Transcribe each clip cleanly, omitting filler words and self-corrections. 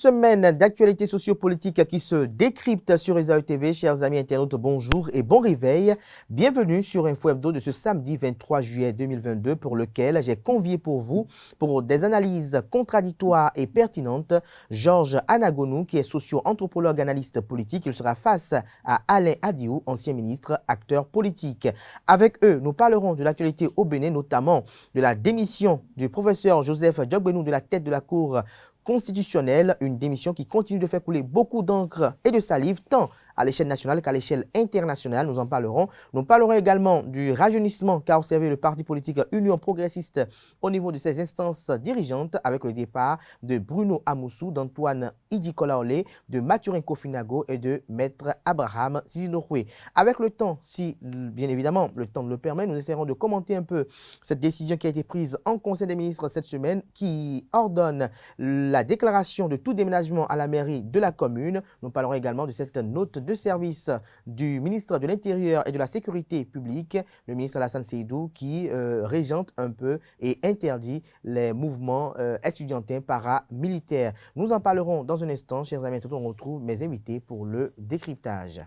semaine d'actualité sociopolitique qui se décrypte sur Esaü TV. Chers amis internautes, bonjour et bon réveil. Bienvenue sur Info Hebdo de ce samedi 23 juillet 2022 pour lequel j'ai convié pour vous, pour des analyses contradictoires et pertinentes, Georges Anagonu, qui est socio-anthropologue analyste politique. Il sera face à Alain Adiou, ancien ministre, acteur politique. Avec eux, nous parlerons de l'actualité au Bénin, notamment de la démission du professeur Joseph Diogbenou de la tête de la Cour constitutionnelle, une démission qui continue de faire couler beaucoup d'encre et de salive, tant à l'échelle nationale qu'à l'échelle internationale. Nous en parlerons. Nous parlerons également du rajeunissement qu'a observé le parti politique Union progressiste au niveau de ses instances dirigeantes, avec le départ de Bruno Amoussou, d'Antoine Idikolaolé, de Mathurin Kofinago et de Maître Abraham Zizinokwe. Avec le temps, si bien évidemment le temps le permet, nous essaierons de commenter un peu cette décision qui a été prise en Conseil des ministres cette semaine, qui ordonne la déclaration de tout déménagement à la mairie de la commune. Nous parlerons également de cette note de service du ministre de l'Intérieur et de la Sécurité publique, le ministre Alassane Seydou, qui régente un peu et interdit les mouvements estudiantins paramilitaires. Nous en parlerons dans un instant, chers amis. On retrouve mes invités pour le décryptage.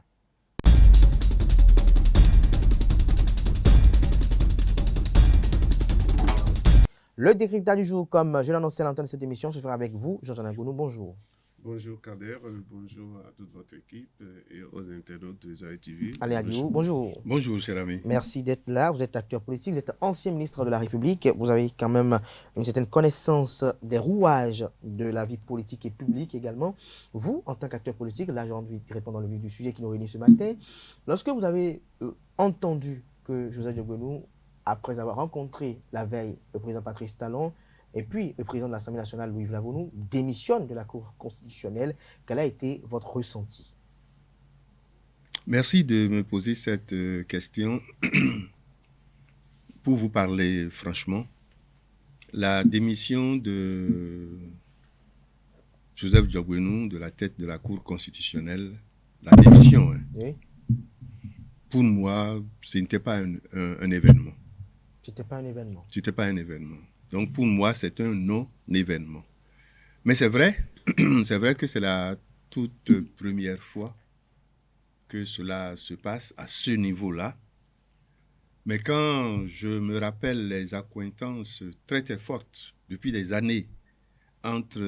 Le décryptage du jour, comme je l'annonçais à l'entente de cette émission, se fera avec vous, Georges Anagonu. Bonjour. Bonjour Kader, bonjour à toute votre équipe et aux internautes de Esaü TV. Alain Adiou, bonjour. Bonjour, cher ami. Merci d'être là. Vous êtes acteur politique, vous êtes ancien ministre de la République. Vous avez quand même une certaine connaissance des rouages de la vie politique et publique également. Vous, en tant qu'acteur politique, là j'ai envie de répondre dans le vif du sujet qui nous réunit ce matin. Lorsque vous avez entendu que Joseph Diogbenou, après avoir rencontré la veille le président Patrice Talon, et puis le président de l'Assemblée nationale, Louis Vlavonou, démissionne de la Cour constitutionnelle, quel a été votre ressenti? Merci de me poser cette question. Pour vous parler franchement, la démission de Joseph Diogbenou de la tête de la Cour constitutionnelle, la démission, Oui. Pour moi, ce n'était pas un événement. C'était pas un événement. C'était pas un événement. Donc pour moi, c'est un non-événement. Mais c'est vrai que c'est la toute première fois que cela se passe à ce niveau-là. Mais quand je me rappelle les accointances très très fortes depuis des années entre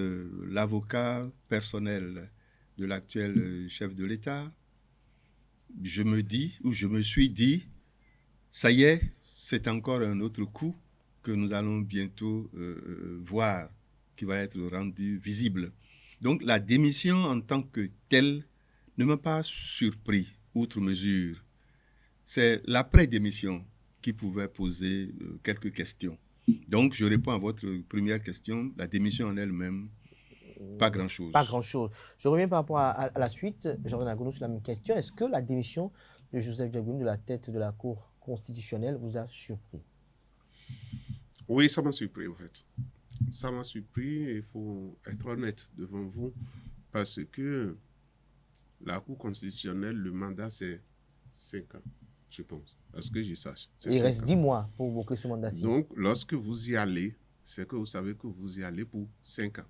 l'avocat personnel de l'actuel chef de l'État, je me suis dit, ça y est, c'est encore un autre coup que nous allons bientôt voir, qui va être rendu visible. Donc la démission en tant que telle ne m'a pas surpris, outre mesure. C'est l'après-démission qui pouvait poser quelques questions. Donc je réponds à votre première question, la démission en elle-même, pas grand-chose. Pas grand-chose. Je reviens par rapport à la suite, Georges Anagonu, sur la même question. Est-ce que la démission de Joseph Diogbenou de la tête de la Cour constitutionnelle vous a surpris? Oui, ça m'a surpris en fait. Ça m'a surpris, il faut être honnête devant vous, parce que la Cour constitutionnelle, le mandat c'est 5 ans, je pense, à ce que je sache. Il reste 10 mois pour boucler ce mandat-ci. Donc, lorsque vous y allez, c'est que vous savez que vous y allez pour 5 ans.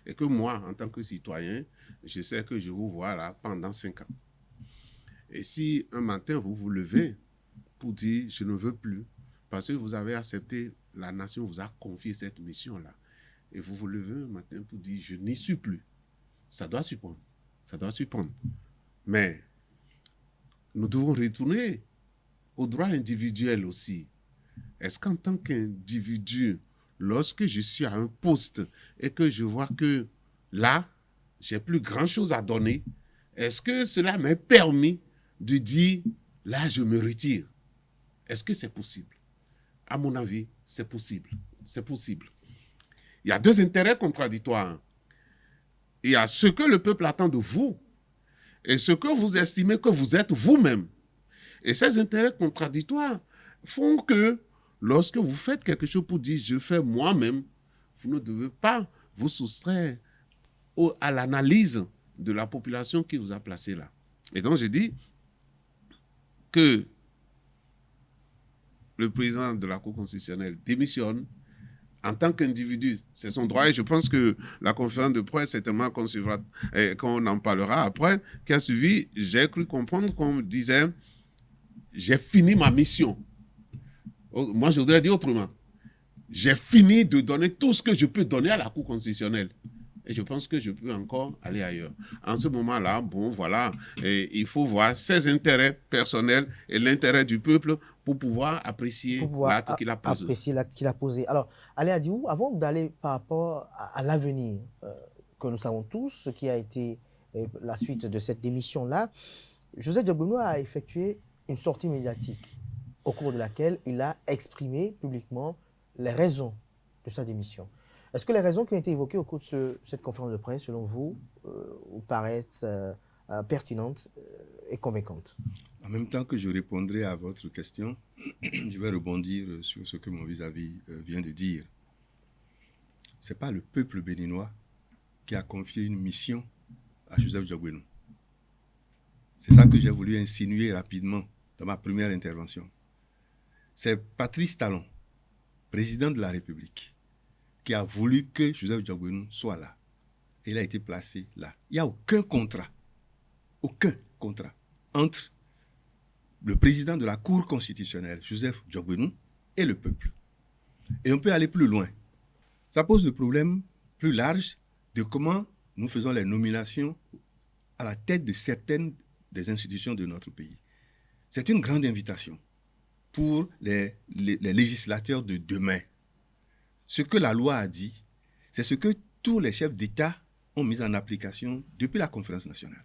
Et que moi, en tant que citoyen, je sais que je vous vois là pendant 5 ans. Et si un matin, vous vous levez pour dire « je ne veux plus », parce que vous avez accepté, la nation vous a confié cette mission-là, et vous vous levez un matin pour dire « je n'y suis plus », ça doit surprendre. Ça doit surprendre. Mais nous devons retourner au droit individuel aussi. Est-ce qu'en tant qu'individu, lorsque je suis à un poste et que je vois que là, j'ai plus grand-chose à donner, est-ce que cela m'est permis de dire, là, je me retire? Est-ce que c'est possible? À mon avis, c'est possible. C'est possible. Il y a deux intérêts contradictoires. Il y a ce que le peuple attend de vous et ce que vous estimez que vous êtes vous-même. Et ces intérêts contradictoires font que lorsque vous faites quelque chose pour dire « je fais moi-même », vous ne devez pas vous soustraire à l'analyse de la population qui vous a placé là. Et donc, je dis que le président de la Cour constitutionnelle démissionne en tant qu'individu, c'est son droit. Et je pense que la conférence de presse, c'est tellement qu'on en parlera après, qui a suivi, j'ai cru comprendre qu'on disait, j'ai fini ma mission. Moi, je voudrais dire autrement. J'ai fini de donner tout ce que je peux donner à la Cour constitutionnelle. Et je pense que je peux encore aller ailleurs. En ce moment-là, bon, voilà, et il faut voir ses intérêts personnels et l'intérêt du peuple pour pouvoir apprécier l'acte qu'il a posé. Apprécier l'acte qu'il a posé. Alors, Alain Adiou, avant d'aller par rapport à l'avenir, que nous savons tous, ce qui a été la suite de cette démission-là, Joseph Diabono a effectué une sortie médiatique au cours de laquelle il a exprimé publiquement les raisons de sa démission. Est-ce que les raisons qui ont été évoquées au cours de cette conférence de presse, selon vous, vous paraissent pertinentes et convaincantes? En même temps que je répondrai à votre question, je vais rebondir sur ce que mon vis-à-vis vient de dire. Ce n'est pas le peuple béninois qui a confié une mission à Joseph Diabono. C'est ça que j'ai voulu insinuer rapidement dans ma première intervention. C'est Patrice Talon, président de la République, qui a voulu que Joseph Diabono soit là. Et il a été placé là. Il n'y a aucun contrat entre le président de la Cour constitutionnelle, Joseph Diabono, et le peuple. Et on peut aller plus loin. Ça pose le problème plus large de comment nous faisons les nominations à la tête de certaines des institutions de notre pays. C'est une grande invitation pour les législateurs de demain. Ce que la loi a dit, c'est ce que tous les chefs d'État ont mis en application depuis la conférence nationale.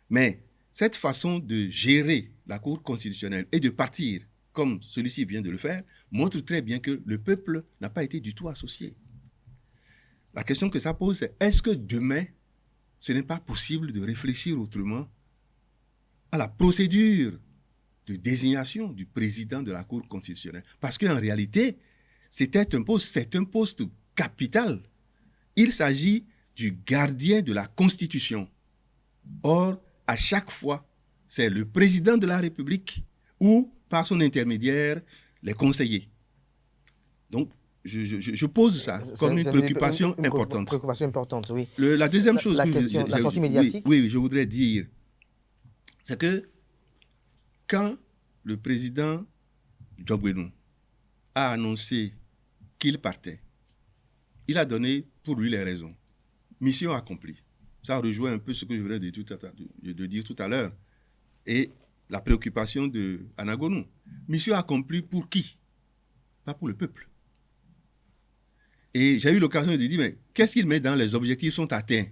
Mais cette façon de gérer la Cour constitutionnelle et de partir, comme celui-ci vient de le faire, montre très bien que le peuple n'a pas été du tout associé. La question que ça pose, c'est est-ce que demain, ce n'est pas possible de réfléchir autrement à la procédure de désignation du président de la Cour constitutionnelle? Parce qu'en réalité, c'est un poste capital. Il s'agit du gardien de la Constitution. Or, à chaque fois, c'est le président de la République ou, par son intermédiaire, les conseillers. Donc, je pose ça comme une préoccupation importante. Une préoccupation importante, oui. La deuxième chose... La sortie médiatique. Oui, je voudrais dire, c'est que quand le président Diabono a annoncé qu'il partait, il a donné pour lui les raisons. Mission accomplie. Ça rejoint un peu ce que je venais de dire tout à l'heure. Et la préoccupation de Anagonu. Mission accomplie pour qui? Pas pour le peuple. Et j'ai eu l'occasion de dire, mais qu'est-ce qu'il met dans les objectifs sont atteints?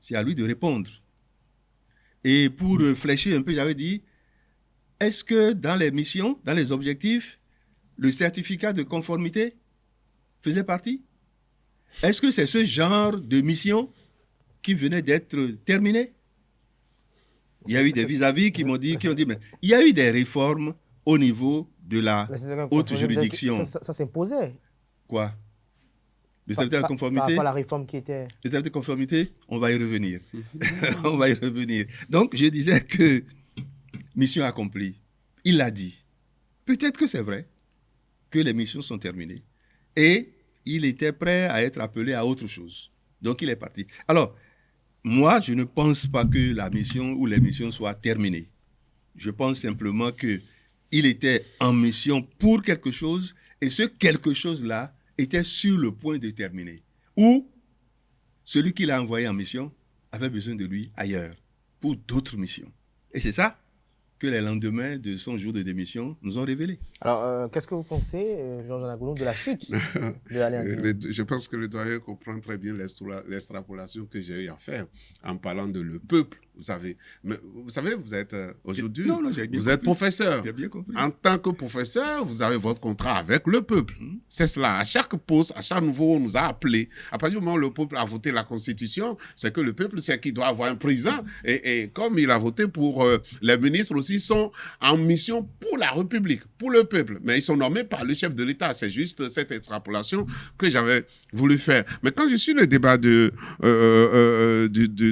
C'est à lui de répondre. Et pour fléchir un peu, j'avais dit, est-ce que dans les missions, dans les objectifs, le certificat de conformité faisait partie? Est-ce que c'est ce genre de mission qui venait d'être terminé? Il y a eu des vis-à-vis qui ont dit, mais il y a eu des réformes au niveau de la haute juridiction. Ça s'imposait. Quoi? Le certificat de conformité? Pas la réforme qui était... Le certificat de conformité, on va y revenir. On va y revenir. Donc, je disais que mission accomplie. Il l'a dit. Peut-être que c'est vrai que les missions sont terminées. Et il était prêt à être appelé à autre chose. Donc, il est parti. Alors, moi, je ne pense pas que la mission ou les missions soient terminées. Je pense simplement qu'il était en mission pour quelque chose et ce quelque chose-là était sur le point de terminer. Ou celui qui l'a envoyé en mission avait besoin de lui ailleurs pour d'autres missions. Et c'est ça que les lendemains de son jour de démission nous ont révélé. Alors, qu'est-ce que vous pensez, Georges Anagonu, de la chute de Alain Adiou? Je pense que le doyen comprend très bien l'extrapolation que j'ai eu à faire en parlant de le peuple. Vous savez, mais vous savez, vous êtes aujourd'hui, vous êtes professeur. En tant que professeur, vous avez votre contrat avec le peuple. C'est cela. À chaque poste, à chaque nouveau, on nous a appelés. À partir du moment où le peuple a voté la Constitution, c'est que le peuple, c'est qu'il doit avoir un président. Et comme il a voté pour les ministres aussi, sont en mission pour la République, pour le peuple. Mais ils sont nommés par le chef de l'État. C'est juste cette extrapolation que j'avais voulu faire. Mais quand je suis le débat du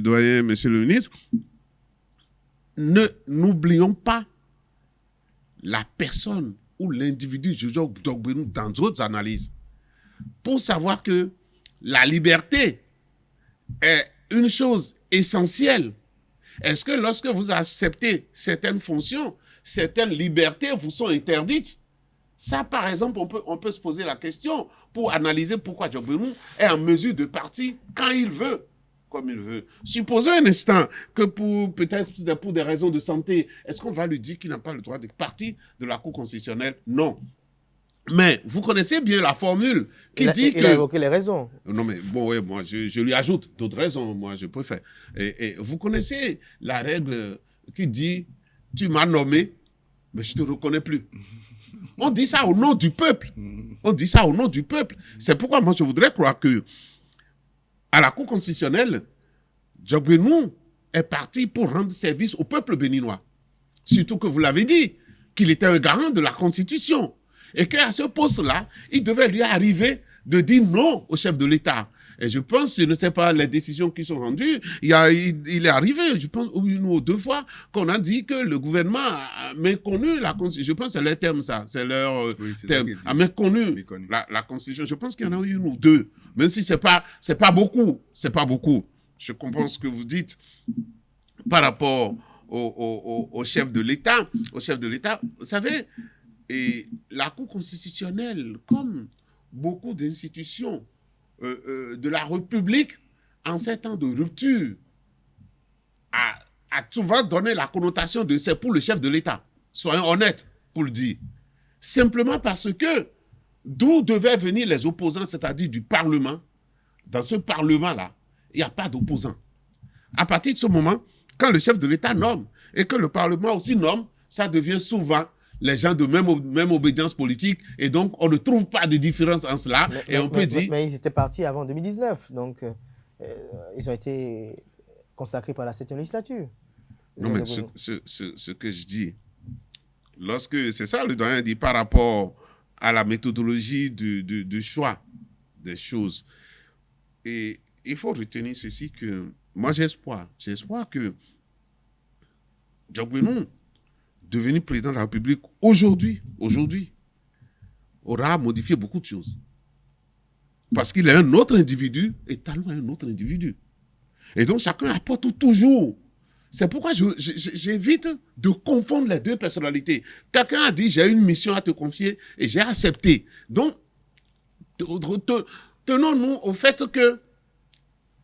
doyen, monsieur le ministre, n'oublions pas la personne ou l'individu Jojo Dogbenou dans d'autres analyses pour savoir que la liberté est une chose essentielle. Est-ce que lorsque vous acceptez certaines fonctions, certaines libertés vous sont interdites? Ça, par exemple, on peut se poser la question pour analyser pourquoi Dogbenou est en mesure de partir quand il veut, comme il veut. Supposons un instant que peut-être pour des raisons de santé, est-ce qu'on va lui dire qu'il n'a pas le droit de partir de la Cour constitutionnelle? Non. Mais vous connaissez bien la formule qui dit que... Il a évoqué les raisons. Non, mais bon, ouais, moi, je lui ajoute d'autres raisons, moi, je préfère. Et vous connaissez la règle qui dit « Tu m'as nommé, mais je ne te reconnais plus ». On dit ça au nom du peuple. On dit ça au nom du peuple. C'est pourquoi moi, je voudrais croire que à la Cour constitutionnelle, Dogbenou est parti pour rendre service au peuple béninois. Surtout que vous l'avez dit, qu'il était un garant de la Constitution. Et qu'à ce poste-là, il devait lui arriver de dire non au chef de l'État. Et je pense, je ne sais pas les décisions qui sont rendues, il est arrivé, je pense, une ou deux fois, qu'on a dit que le gouvernement a méconnu la Constitution. Je pense que c'est leur terme, ça. C'est leur terme. A méconnu la Constitution. Je pense qu'il y en a eu une ou deux. Même si c'est pas beaucoup. C'est pas beaucoup. Je comprends ce que vous dites par rapport au chef de l'État. Au chef de l'État, vous savez, et la Cour constitutionnelle, comme beaucoup d'institutions de la République, en ces temps de rupture, a souvent donné la connotation de c'est pour le chef de l'État. Soyons honnêtes pour le dire. Simplement parce que d'où devaient venir les opposants, c'est-à-dire du Parlement, dans ce Parlement-là, il n'y a pas d'opposants. À partir de ce moment, quand le chef de l'État nomme et que le Parlement aussi nomme, ça devient souvent les gens de même obédience politique, et donc on ne trouve pas de différence en cela, mais ils étaient partis avant 2019, donc ils ont été consacrés par la 7e législature. Non, mais ce que je dis, c'est ça le doyen dit par rapport à la méthodologie du choix des choses. Et il faut retenir ceci que, moi j'ai espoir que Dogbenou, devenu président de la République aujourd'hui, aura modifié beaucoup de choses. Parce qu'il est un autre individu et Talon est un autre individu. Et donc, chacun apporte toujours. C'est pourquoi j'évite de confondre les deux personnalités. Quelqu'un a dit, j'ai une mission à te confier et j'ai accepté. Donc, tenons-nous au fait que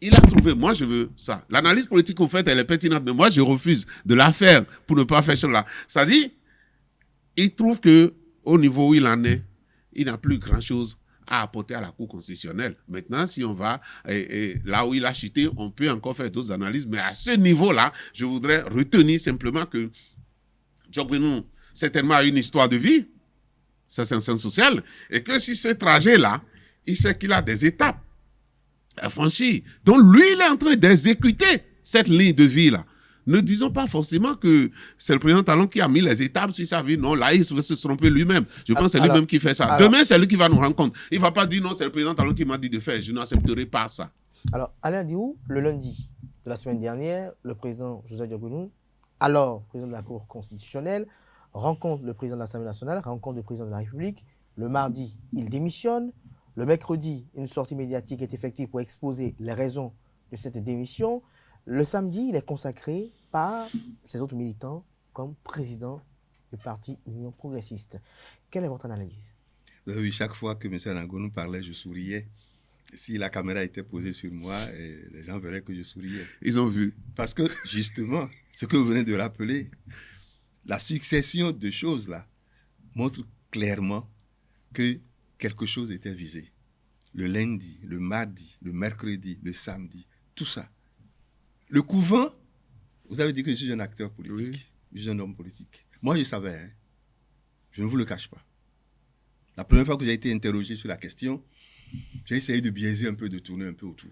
il a trouvé, moi je veux ça. L'analyse politique, au fait, elle est pertinente, mais moi je refuse de la faire pour ne pas faire cela. C'est-à-dire, il trouve qu'au niveau où il en est, il n'a plus grand-chose à apporter à la Cour constitutionnelle. Maintenant, si on va là où il a chuté, on peut encore faire d'autres analyses, mais à ce niveau-là, je voudrais retenir simplement que Dogbenou, certainement, a une histoire de vie, ça c'est un sens social, et que si ce trajet-là, il sait qu'il a des étapes à franchir. Donc lui, il est en train d'exécuter cette ligne de vie-là. Ne disons pas forcément que c'est le président Talon qui a mis les étapes sur sa vie. Non, là, il veut se tromper lui-même. Je pense que c'est lui-même qui fait ça. Demain, c'est lui qui va nous rendre compte. Il ne va pas dire non, c'est le président Talon qui m'a dit de faire. Je n'accepterai pas ça. Alors, Alain Diou, le lundi de la semaine dernière, le président Joseph Dogbenou, alors président de la Cour constitutionnelle, rencontre le président de l'Assemblée nationale, rencontre le président de la République. Le mardi, il démissionne. Le mercredi, une sortie médiatique est effective pour exposer les raisons de cette démission. Le samedi, il est consacré par ses autres militants comme président du parti Union progressiste. Quelle est votre analyse? Oui, chaque fois que M. Nango nous parlait, je souriais. Si la caméra était posée sur moi, les gens verraient que je souriais. Ils ont vu. Parce que, justement, ce que vous venez de rappeler, la succession de choses là montre clairement que quelque chose était visé. Le lundi, le mardi, le mercredi, le samedi, tout ça. Le couvent, vous avez dit que je suis un acteur politique, oui. Je suis un homme politique. Moi, je savais, hein, je ne vous le cache pas. La première fois que j'ai été interrogé sur la question, j'ai essayé de biaiser un peu, de tourner un peu autour.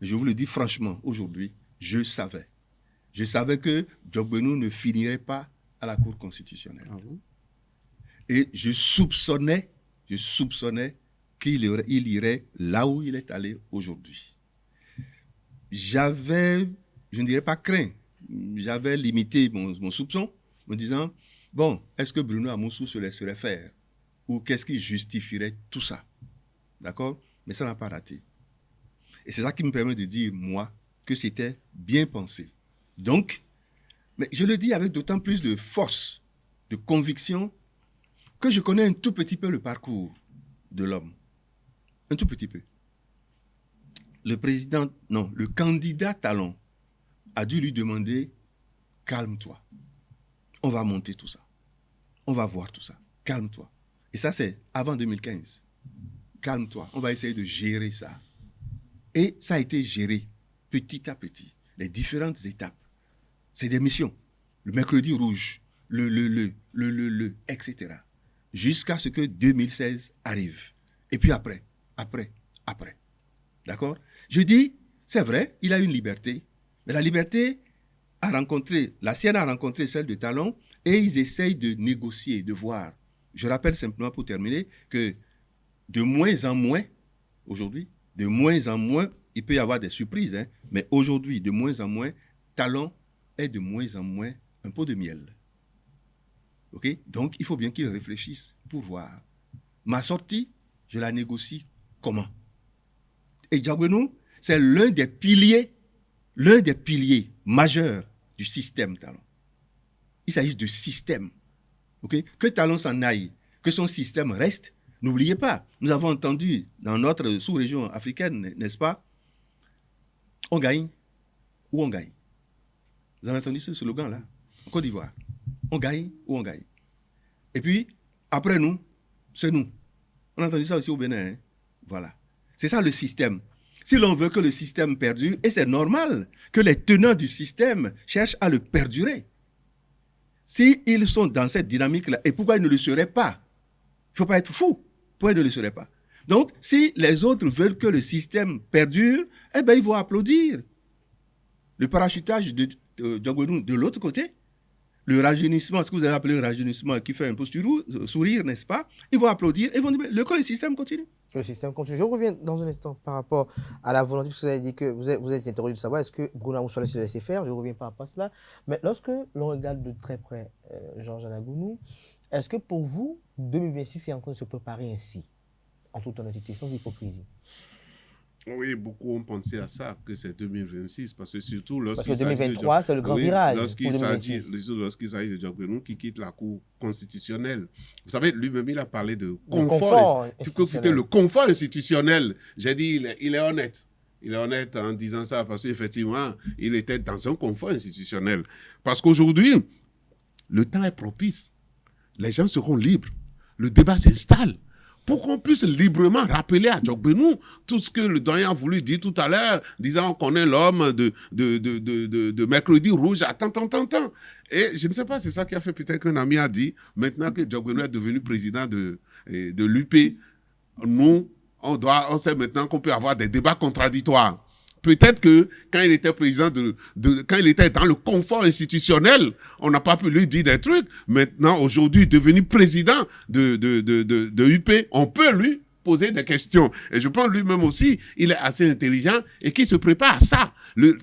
Et je vous le dis franchement, aujourd'hui, je savais. Je savais que Dogbenou ne finirait pas à la Cour constitutionnelle. Ah bon? Et je soupçonnais qu'il irait là où il est allé aujourd'hui. J'avais, je ne dirais pas craint, j'avais limité mon soupçon, me disant, Bon, est-ce que Bruno Amoussou se laisserait faire? Ou qu'est-ce qui justifierait tout ça? D'accord? Mais ça n'a pas raté. Et c'est ça qui me permet de dire, moi, que c'était bien pensé. Donc, mais je le dis avec d'autant plus de force, de conviction, que je connais un tout petit peu le parcours de l'homme. Un tout petit peu. Le candidat Talon a dû lui demander, calme-toi. On va monter tout ça. On va voir tout ça. Calme-toi. Et ça, c'est avant 2015. Calme-toi. On va essayer de gérer ça. Et ça a été géré petit à petit. Les différentes étapes. C'est des missions. Le mercredi rouge, etc. Jusqu'à ce que 2016 arrive. Et puis après. D'accord? Je dis, c'est vrai, il a une liberté. Mais la liberté la sienne a rencontré celle de Talon et ils essayent de négocier, de voir. Je rappelle simplement pour terminer que de moins en moins, aujourd'hui, de moins en moins, il peut y avoir des surprises, hein, mais aujourd'hui, de moins en moins, Talon est de moins en moins un pot de miel. OK? Donc, il faut bien qu'ils réfléchissent pour voir. Ma sortie, je la négocie comment? Et Diaguenou, c'est l'un des piliers majeurs du système Talon. Il s'agit de système. Okay? Que Talon s'en aille, que son système reste. N'oubliez pas, nous avons entendu dans notre sous-région africaine, n'est-ce pas? On gagne ou on gagne. Vous avez entendu ce slogan-là? En Côte d'Ivoire. On gagne ou on gagne. Et puis, après nous, c'est nous. On a entendu ça aussi au Bénin. Hein? Voilà. C'est ça le système. Si l'on veut que le système perdure, et c'est normal que les tenants du système cherchent à le perdurer. S'ils sont dans cette dynamique-là, et pourquoi ils ne le seraient pas? Il ne faut pas être fou. Pourquoi ils ne le seraient pas? Donc, si les autres veulent que le système perdure, eh bien, ils vont applaudir. Le parachutage de Diaguenou de l'autre côté, le rajeunissement, ce que vous avez appelé le rajeunissement qui fait un peu sourire, n'est-ce pas? Ils vont applaudir et vont dire, le système continue. Le système continue. Je reviens dans un instant par rapport à la volonté, parce que vous avez dit que vous êtes interrogé de savoir est-ce que Bruno Amoussou allait se laisser faire. Je reviens par rapport à cela. Mais lorsque l'on regarde de très près Georges Anagounou, est-ce que pour vous, 2026 est en train de se préparer ainsi, en toute honnêteté, sans hypocrisie? Oui, beaucoup ont pensé à ça, que c'est 2026, parce que surtout Parce que 2023, c'est le grand virage. Lorsqu'il s'agit de Diaguenou qui quitte la Cour constitutionnelle. Vous savez, lui-même, il a parlé de confort. Le confort institutionnel. J'ai dit, il est honnête. Il est honnête en disant ça, parce qu'effectivement, il était dans un confort institutionnel. Parce qu'aujourd'hui, le temps est propice. Les gens seront libres. Le débat s'installe. Pour qu'on puisse librement rappeler à Diaguenou tout ce que le doyen a voulu dire tout à l'heure, disant qu'on est l'homme de mercredi rouge à tant. Et je ne sais pas, c'est ça qui a fait peut-être qu'un ami a dit, maintenant que Diaguenou est devenu président de l'UP, nous, on sait maintenant qu'on peut avoir des débats contradictoires. Peut-être que quand il était président quand il était dans le confort institutionnel, on n'a pas pu lui dire des trucs. Maintenant, aujourd'hui, devenu président de UP, on peut lui poser des questions. Et je pense lui-même aussi, il est assez intelligent et qui se prépare à ça.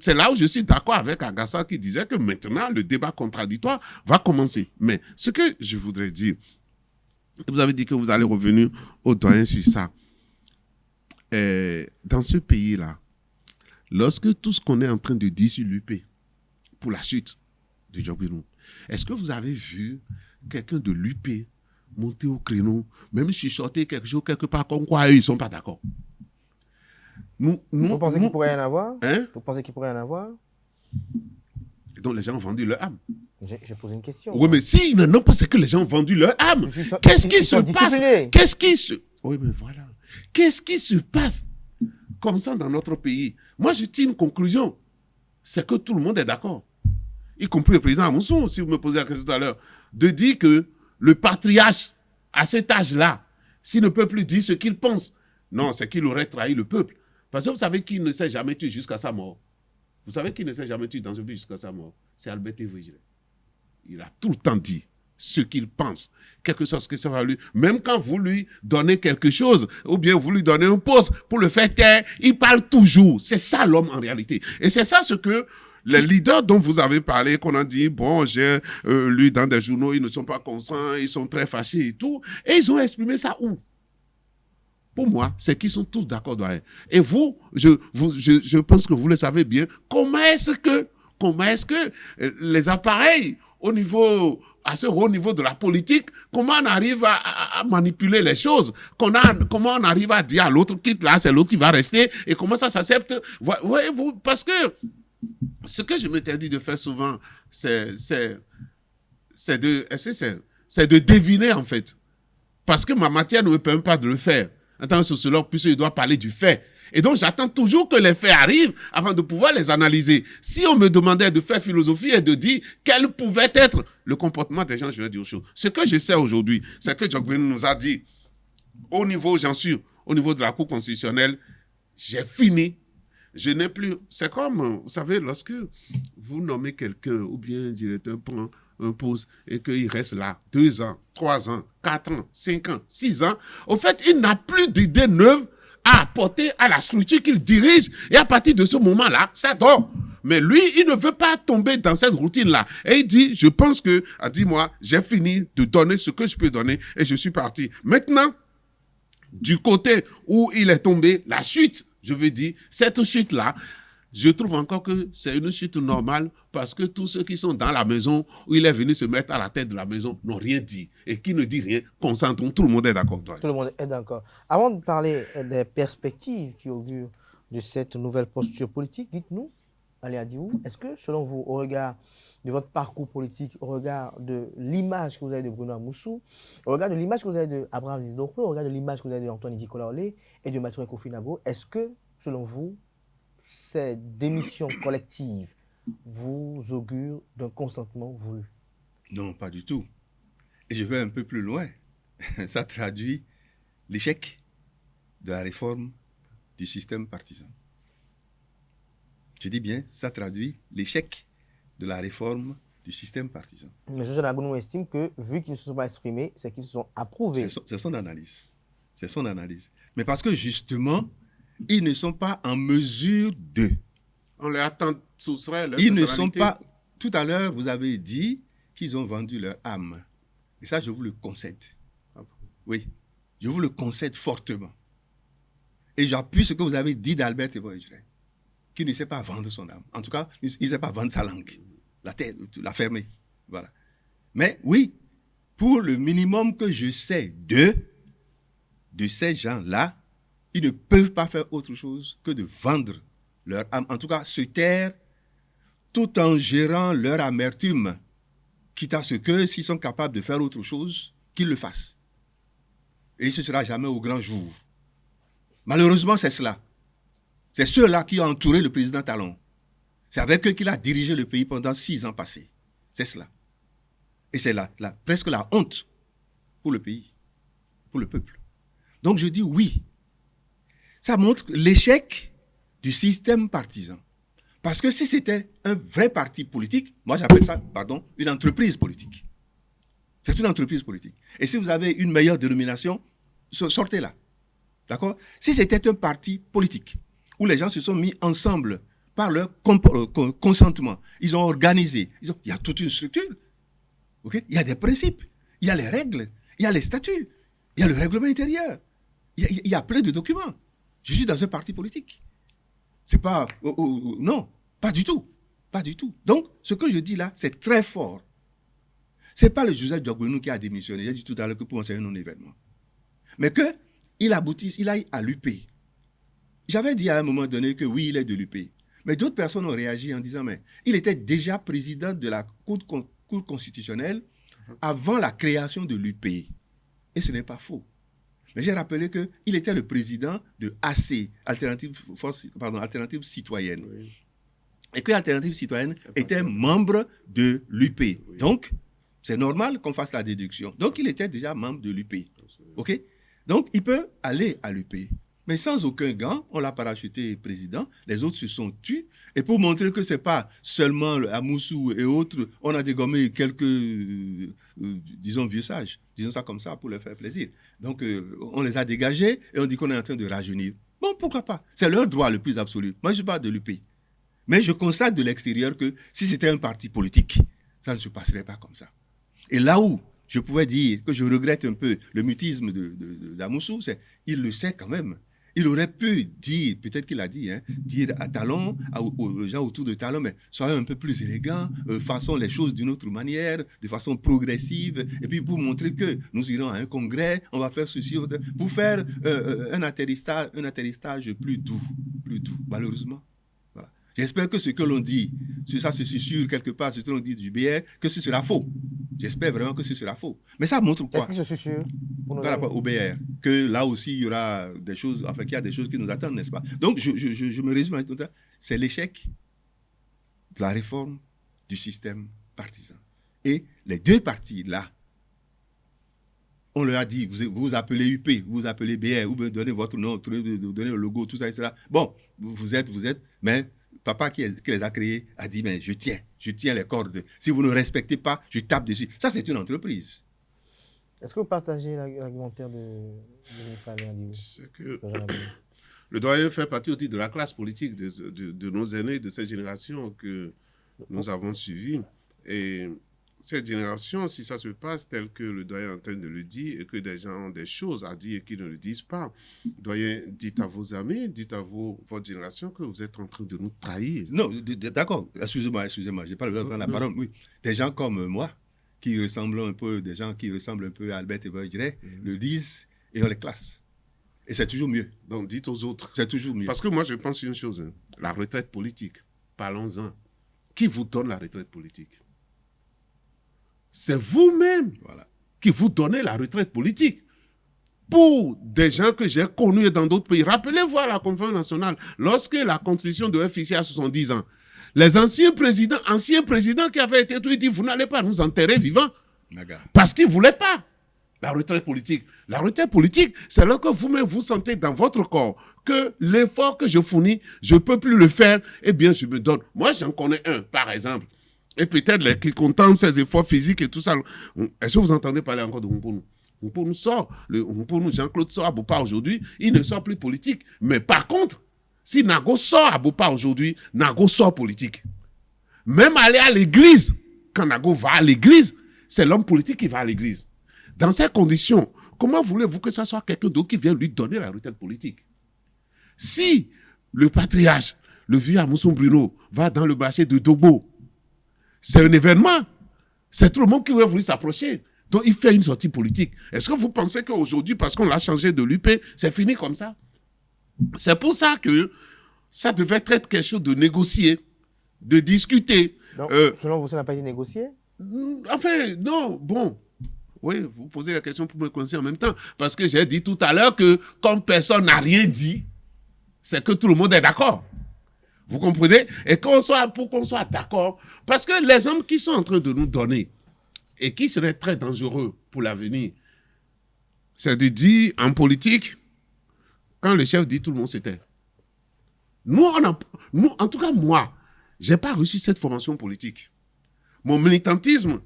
C'est là où je suis d'accord avec Agassa qui disait que maintenant, le débat contradictoire va commencer. Mais ce que je voudrais dire, vous avez dit que vous allez revenir au doyen sur ça. Dans ce pays-là, lorsque tout ce qu'on est en train de dire sur l'UP, pour la suite de Diaguenou, est-ce que vous avez vu quelqu'un de l'UP monter au créneau, même chuchoter quelque chose quelque part, comme quoi eux, ils ne sont pas d'accord? Vous pensez qu'il pourrait y en avoir? Vous pensez qu'il pourrait y en avoir? Et donc les gens ont vendu leur âme. Je pose une question. Oui, mais si, non, pas c'est que les gens ont vendu leur âme. Qu'est-ce qui se passe? Oui, mais voilà. Qu'est-ce qui se passe comme ça dans notre pays? Moi, je tire une conclusion. C'est que tout le monde est d'accord. Y compris le président Amoussou, si vous me posez la question tout à l'heure, de dire que le patriarche, à cet âge-là, s'il ne peut plus dire ce qu'il pense, non, c'est qu'il aurait trahi le peuple. Parce que vous savez qui ne s'est jamais tué jusqu'à sa mort. Vous savez qui ne s'est jamais tué dans ce pays jusqu'à sa mort? C'est Albert Évry. Il a tout le temps dit ce qu'il pense, quelque chose que ça va lui. Même quand vous lui donnez quelque chose, ou bien vous lui donnez un poste pour le faire taire, il parle toujours. C'est ça l'homme en réalité. Et c'est ça ce que les leaders dont vous avez parlé, qu'on a dit, bon, j'ai lu dans des journaux, ils ne sont pas conscients, ils sont très fâchés et tout, et ils ont exprimé ça où? Pour moi, c'est qu'ils sont tous d'accord de rien. Et vous, je pense que vous le savez bien, comment est-ce que les appareils au niveau de la politique, comment on arrive à manipuler les choses, comment on arrive à dire à l'autre, quitte là, c'est l'autre qui va rester, et comment ça s'accepte. Voyez-vous, parce que ce que je m'interdis de faire souvent, c'est de deviner, en fait. Parce que ma matière ne me permet pas de le faire. En tant que sociologue, puisqu'il doit parler du fait. Et donc, j'attends toujours que les faits arrivent avant de pouvoir les analyser. Si on me demandait de faire philosophie et de dire quel pouvait être le comportement des gens, je vais dire autre chose. Ce que je sais aujourd'hui, c'est que Diogbenu nous a dit, au niveau de la Cour constitutionnelle, j'ai fini. Je n'ai plus... C'est comme, vous savez, lorsque vous nommez quelqu'un, ou bien un directeur prend un poste et qu'il reste là 2 ans, 3 ans, 4 ans, 5 ans, 6 ans, au fait, il n'a plus d'idées neuves à apporter à la structure qu'il dirige. Et à partir de ce moment-là, ça dort. Mais lui, il ne veut pas tomber dans cette routine-là. Et il dit, je pense que, dis-moi, j'ai fini de donner ce que je peux donner et je suis parti. Maintenant, du côté où il est tombé, la chute, je veux dire, cette chute-là, je trouve encore que c'est une chute normale parce que tous ceux qui sont dans la maison où il est venu se mettre à la tête de la maison n'ont rien dit. Et qui ne dit rien, concentrons, tout le monde est d'accord. Tout le monde est d'accord. Avant de parler des perspectives qui augurent de cette nouvelle posture politique, dites-nous, Ali Adiou, est-ce que selon vous, au regard de votre parcours politique, au regard de l'image que vous avez de Bruno Amoussou, au regard de l'image que vous avez de Abraham Dizidokwe, au regard de l'image que vous avez de Antoine Nicolas Olé et de Mathurin Kofi Nago, est-ce que, selon vous, ces démissions collectives vous augurent d'un consentement voulu? Non, pas du tout. Et je vais un peu plus loin. Ça traduit l'échec de la réforme du système partisan. Je dis bien, ça traduit l'échec de la réforme du système partisan. Mais Joseph Nagounou estime que, vu qu'ils ne se sont pas exprimés, c'est qu'ils se sont approuvés. C'est son analyse. C'est son analyse. Mais parce que justement, ils ne sont pas en mesure de. On les attend soustrait leur Ils ne personnalité. sont pas. Tout à l'heure, vous avez dit qu'ils ont vendu leur âme. Et ça, je vous le concède. Oui, je vous le concède fortement. Et j'appuie ce que vous avez dit d'Albert Évohé-Girey, qui ne sait pas vendre son âme. En tout cas, il ne sait pas vendre sa langue. La tête, la fermer. Voilà. Mais oui, pour le minimum que je sais de ces gens-là, ils ne peuvent pas faire autre chose que de vendre leur âme. En tout cas, se taire tout en gérant leur amertume, quitte à ce que, s'ils sont capables de faire autre chose, qu'ils le fassent. Et ce ne sera jamais au grand jour. Malheureusement, c'est cela. C'est ceux-là qui ont entouré le président Talon. C'est avec eux qu'il a dirigé le pays pendant 6 ans passés. C'est cela. Et c'est presque la honte pour le pays, pour le peuple. Donc je dis oui. Ça montre l'échec du système partisan. Parce que si c'était un vrai parti politique, moi j'appelle ça, une entreprise politique. C'est une entreprise politique. Et si vous avez une meilleure dénomination, sortez-la. D'accord? Si c'était un parti politique, où les gens se sont mis ensemble par leur consentement, ils ont organisé, il y a toute une structure. Okay? Il y a des principes, il y a les règles, il y a les statuts, il y a le règlement intérieur, il y a plein de documents. Je suis dans un parti politique. C'est pas... non, pas du tout. Pas du tout. Donc, ce que je dis là, c'est très fort. C'est pas le Joseph Diogbenu qui a démissionné. J'ai dit tout à l'heure que pour moi, c'est un non-événement. Mais qu'il aboutisse, il aille à l'UP. J'avais dit à un moment donné que oui, il est de l'UP. Mais d'autres personnes ont réagi en disant, mais il était déjà président de la Cour constitutionnelle avant la création de l'UP. Et ce n'est pas faux. Mais j'ai rappelé qu'il était le président de AC, Alternative Citoyenne. Oui. Et que l'Alternative Citoyenne était membre de l'UP. Oui. Donc, c'est normal qu'on fasse la déduction. Donc, il était déjà membre de l'UP. OK? Donc, il peut aller à l'UP. Mais sans aucun gant, on l'a parachuté président, les autres se sont tus. Et pour montrer que ce n'est pas seulement Amoussou et autres, on a dégommé quelques, disons, vieux sages. Disons ça comme ça pour leur faire plaisir. Donc, on les a dégagés et on dit qu'on est en train de rajeunir. Bon, pourquoi pas? C'est leur droit le plus absolu. Moi, je parle de l'UP. Mais je constate de l'extérieur que si c'était un parti politique, ça ne se passerait pas comme ça. Et là où je pouvais dire que je regrette un peu le mutisme d'Amoussou, c'est qu'il le sait quand même. Il aurait pu dire, peut-être qu'il a dit, dire à Talon, aux gens autour de Talon, mais soyez un peu plus élégants, façons les choses d'une autre manière, de façon progressive, et puis pour montrer que nous irons à un congrès, on va faire ceci, pour faire un atterrissage plus doux, malheureusement. Voilà. J'espère que ce que l'on dit, ça se susurre quelque part, ce que l'on dit du BR, que ce sera faux. J'espère vraiment que ce sera faux. Mais ça montre quoi? Est-ce que je suis sûr Par rapport au BR, que là aussi, il y aura des choses, enfin, qu'il y a des choses qui nous attendent, n'est-ce pas? Donc, je me résume à tout ça. C'est l'échec de la réforme du système partisan. Et les deux partis, là, on leur a dit, vous vous appelez UP, vous vous appelez BR, vous me donnez votre nom, vous donnez le logo, tout ça, etc. Bon, vous êtes, mais papa qui les a créés a dit, mais je tiens les cordes. Si vous ne respectez pas, je tape dessus. Ça, c'est une entreprise. Est-ce que vous partagez l'argumentaire de ministre Alain Diou? C'est que le doyen fait partie aussi de la classe politique de nos aînés, de cette génération que nous avons suivie. Et cette génération, si ça se passe tel que le doyen est en train de le dire et que des gens ont des choses à dire et qu'ils ne le disent pas, doyen, dites à vos amis, dites à votre génération que vous êtes en train de nous trahir. Non, d'accord. Excusez-moi, j'ai pas le droit de prendre la parole. Oui, des gens comme moi, qui ressemblent un peu, des gens qui ressemblent un peu à Albert Évora, je dirais, le disent et on les classe. Et c'est toujours mieux. Donc dites aux autres. C'est toujours mieux. Parce que moi, je pense une chose, la retraite politique, parlons-en. Qui vous donne la retraite politique? C'est vous-même qui vous donnez la retraite politique. Pour des gens que j'ai connus dans d'autres pays, rappelez-vous à la Conférence nationale, lorsque la constitution devait fixer à 70 ans, les anciens présidents qui avaient été tout, ils disent, vous n'allez pas nous enterrer vivants. Parce qu'ils ne voulaient pas la retraite politique. La retraite politique, c'est là que vous-même vous sentez dans votre corps que l'effort que je fournis, je ne peux plus le faire, eh bien je me donne. Moi, j'en connais un, par exemple. Et peut-être les qui contentent ces efforts physiques et tout ça. Est-ce que vous entendez parler encore de Mpounou? Mpounou sort. Mpounou, Jean-Claude sort à Bopa aujourd'hui. Il ne sort plus politique. Mais par contre, si Nago sort à Bopa aujourd'hui, Nago sort politique. Même aller à l'église, quand Nago va à l'église, c'est l'homme politique qui va à l'église. Dans ces conditions, comment voulez-vous que ce soit quelqu'un d'autre qui vienne lui donner la retraite politique? Si le patriarche, le vieux Amousson Bruno, va dans le marché de Dogbo, c'est un événement. C'est tout le monde qui aurait voulu s'approcher. Donc, il fait une sortie politique. Est-ce que vous pensez qu'aujourd'hui, parce qu'on l'a changé de l'UP, c'est fini comme ça? C'est pour ça que ça devait être quelque chose de négocié, de discuter. Donc, selon vous, ça n'a pas été négocié? Enfin, non, bon. Oui, vous posez la question pour me conseiller en même temps. Parce que j'ai dit tout à l'heure que comme personne n'a rien dit, c'est que tout le monde est d'accord. Vous comprenez? Et pour qu'on soit d'accord, parce que les hommes qui sont en train de nous donner et qui seraient très dangereux pour l'avenir, c'est de dire en politique, quand le chef dit tout le monde se tait. Nous, en tout cas moi, je n'ai pas reçu cette formation politique. Mon militantisme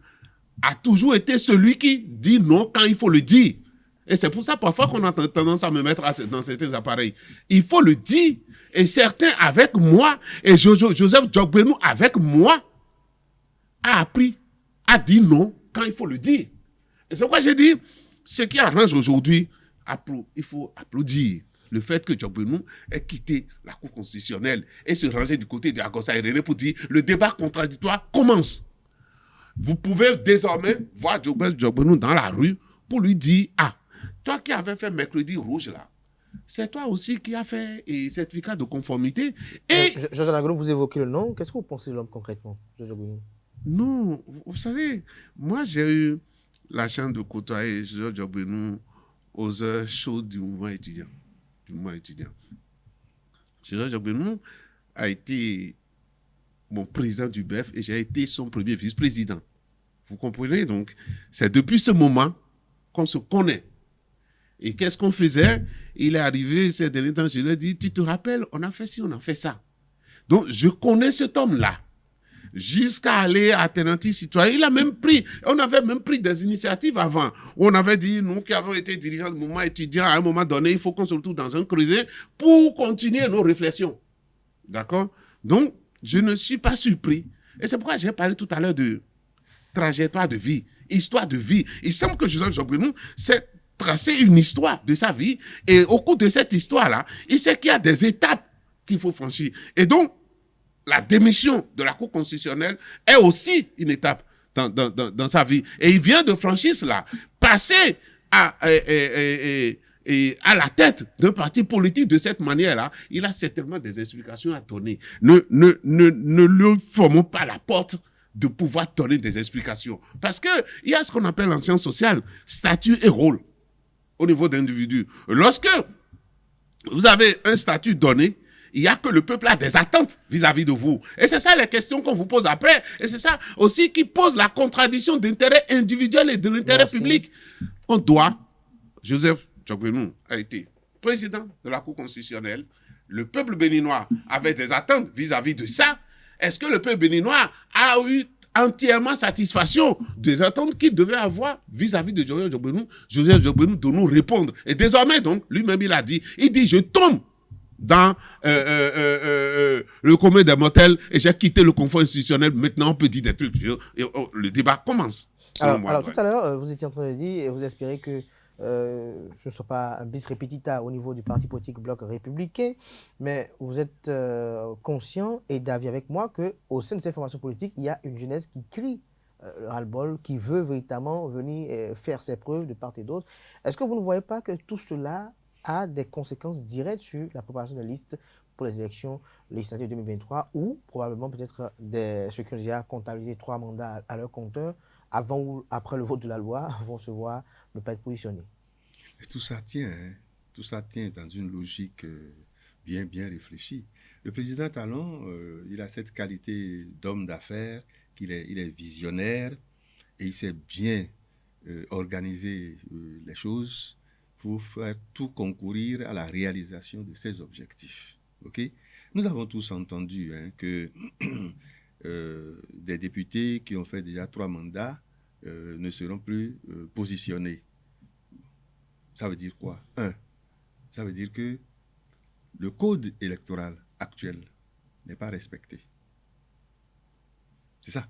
a toujours été celui qui dit non quand il faut le dire. Et c'est pour ça parfois qu'on a tendance à me mettre dans certains appareils. Il faut le dire. Et certains avec moi, et Joseph Djogbenou avec moi, a appris à dire non quand il faut le dire. Et c'est pourquoi j'ai dit, ce qui arrange aujourd'hui, il faut applaudir le fait que Djogbenou ait quitté la Cour constitutionnelle et se ranger du côté de Agossa et René pour dire le débat contradictoire commence. Vous pouvez désormais voir Djogbenou dans la rue pour lui dire, ah, toi qui avais fait mercredi rouge là, c'est toi aussi qui as fait un certificat de conformité. Et Georges Nagolo, vous évoquez le nom. Qu'est-ce que vous pensez de l'homme concrètement, Georges Nagolo? Non, vous savez, moi j'ai eu la chance de côtoyer Georges Djogbenou aux heures chaudes du mouvement étudiant. Georges Djogbenou a été mon président du BEF et j'ai été son premier vice-président. Vous comprenez? Donc, c'est depuis ce moment qu'on se connaît. Et qu'est-ce qu'on faisait? Il est arrivé ces derniers temps, je lui ai dit, tu te rappelles, on a fait ci, on a fait ça. Donc, je connais cet homme-là. Jusqu'à aller à Alternative Citoyenne, on avait même pris des initiatives avant. Où on avait dit, nous qui avons été dirigeants du mouvement étudiant, à un moment donné, il faut qu'on se retrouve dans un creuset pour continuer nos réflexions. D'accord? Donc, je ne suis pas surpris. Et c'est pourquoi j'ai parlé tout à l'heure de trajectoire de vie, histoire de vie. Il semble que Joseph Jobrenou s'est tracé une histoire de sa vie. Et au cours de cette histoire-là, il sait qu'il y a des étapes qu'il faut franchir. Et donc, la démission de la Cour constitutionnelle est aussi une étape dans sa vie. Et il vient de franchir cela. Passer à la tête d'un parti politique de cette manière-là, il a certainement des explications à donner. Ne lui formons pas la porte de pouvoir donner des explications. Parce qu'il y a ce qu'on appelle en sciences sociales, statut et rôle au niveau d'individu. Lorsque vous avez un statut donné, il n'y a que le peuple a des attentes vis-à-vis de vous. Et c'est ça les questions qu'on vous pose après. Et c'est ça aussi qui pose la contradiction d'intérêt individuel et de l'intérêt public. On doit, Joseph Jobrenou a été président de la Cour constitutionnelle. Le peuple béninois avait des attentes vis-à-vis de ça. Est-ce que le peuple béninois a eu entièrement satisfaction des attentes qu'il devait avoir vis-à-vis de Joseph Jobrenou? Joseph Jobrenou doit nous répondre. Et désormais, donc, lui-même, il a dit, je tombe dans le commun des mortels et j'ai quitté le confort institutionnel. Maintenant, on peut dire des trucs. Le débat commence. Alors tout à l'heure, vous étiez en train de dire et vous espérez que ce ne soit pas un bis repetita au niveau du parti politique Bloc républicain, mais vous êtes conscient et d'avis avec moi qu'au sein de ces formations politiques, il y a une jeunesse qui crie le ras-le-bol, qui veut véritablement venir faire ses preuves de part et d'autre. Est-ce que vous ne voyez pas que tout cela a des conséquences directes sur la préparation de listes pour les élections législatives 2023 ou probablement peut-être ceux qui ont déjà comptabilisé 3 mandats à leur compteur avant ou après le vote de la loi vont se voir ne pas être positionnés? Et tout ça tient, tout ça tient dans une logique bien réfléchie. Le président Talon, il a cette qualité d'homme d'affaires, il est visionnaire et il sait bien organiser les choses pour faire tout concourir à la réalisation de ses objectifs. Okay? Nous avons tous entendu que des députés qui ont fait déjà 3 mandats ne seront plus positionnés. Ça veut dire quoi? Ça veut dire que le code électoral actuel n'est pas respecté. C'est ça.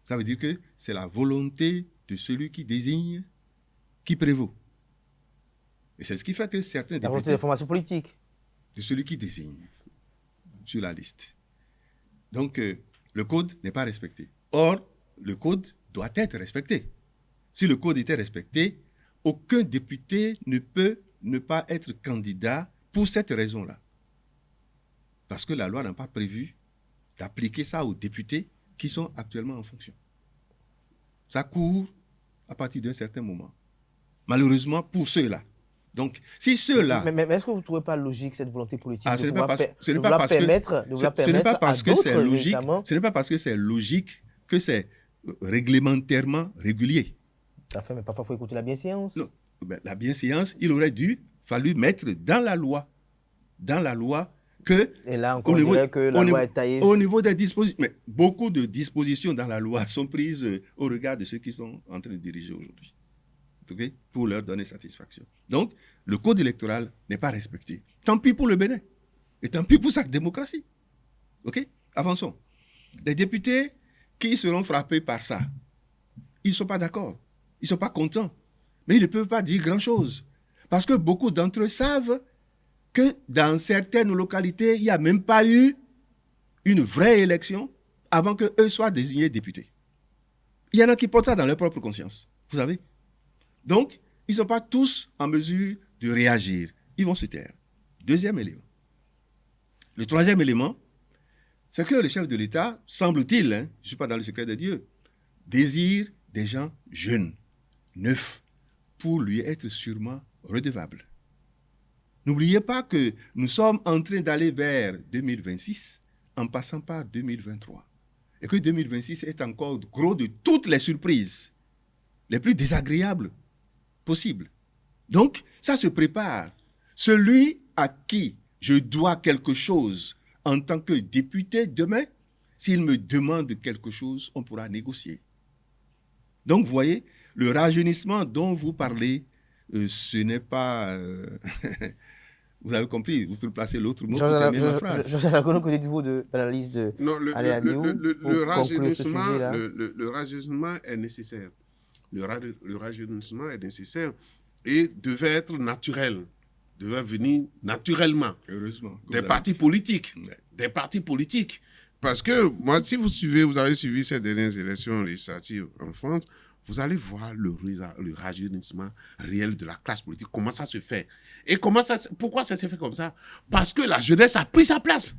Ça veut dire que c'est la volonté de celui qui désigne qui prévaut. Et c'est ce qui fait que certains députés... La volonté des formations politiques. De celui qui désigne sur la liste. Donc, le code n'est pas respecté. Or, le code doit être respecté. Si le code était respecté, aucun député ne peut ne pas être candidat pour cette raison-là. Parce que la loi n'a pas prévu d'appliquer ça aux députés qui sont actuellement en fonction. Ça court à partir d'un certain moment. Malheureusement, pour ceux-là. Donc, si ceux-là... Mais est-ce que vous ne trouvez pas logique cette volonté politique ce n'est pas parce que c'est logique que c'est réglementairement régulier. Ça fait, mais parfois, il faut écouter la bienséance. Non, la bienséance, il aurait fallu mettre dans la loi que... Et là, encore, on dirait que la loi est taillée... Au niveau des dispositions... Mais beaucoup de dispositions dans la loi sont prises au regard de ceux qui sont en train de diriger aujourd'hui. Okay? Pour leur donner satisfaction. Donc, le code électoral n'est pas respecté. Tant pis pour le Bénin. Et tant pis pour sa démocratie. OK? Avançons. Les députés qui seront frappés par ça, ils ne sont pas d'accord. Ils ne sont pas contents. Mais ils ne peuvent pas dire grand-chose. Parce que beaucoup d'entre eux savent que dans certaines localités, il n'y a même pas eu une vraie élection avant qu'eux soient désignés députés. Il y en a qui portent ça dans leur propre conscience. Vous savez? Donc, ils ne sont pas tous en mesure de réagir. Ils vont se taire. Deuxième élément. Le troisième élément, c'est que le chef de l'État, semble-t-il, je ne suis pas dans le secret de Dieu, désire des gens jeunes, neufs, pour lui être sûrement redevable. N'oubliez pas que nous sommes en train d'aller vers 2026 en passant par 2023. Et que 2026 est encore gros de toutes les surprises, les plus désagréables possibles. Donc, ça se prépare. Celui à qui je dois quelque chose en tant que député demain, s'il me demande quelque chose, on pourra négocier. Donc, vous voyez, le rajeunissement dont vous parlez, ce n'est pas Vous avez compris, vous pouvez placer l'autre mot pour terminer ma phrase. Jean-Jacques Lagono, que dites-vous de l'analyse de Aléa Diou le rajeunissement, là? le rajeunissement est nécessaire. Le rajeunissement est nécessaire et devait être naturel, devait venir naturellement. Heureusement. Des partis politiques. Ouais. Des partis politiques. Parce que, moi, si vous avez suivi ces dernières élections législatives en France, vous allez voir le rajeunissement réel de la classe politique, comment ça se fait. Et pourquoi ça s'est fait comme ça? Parce que la jeunesse a pris sa place.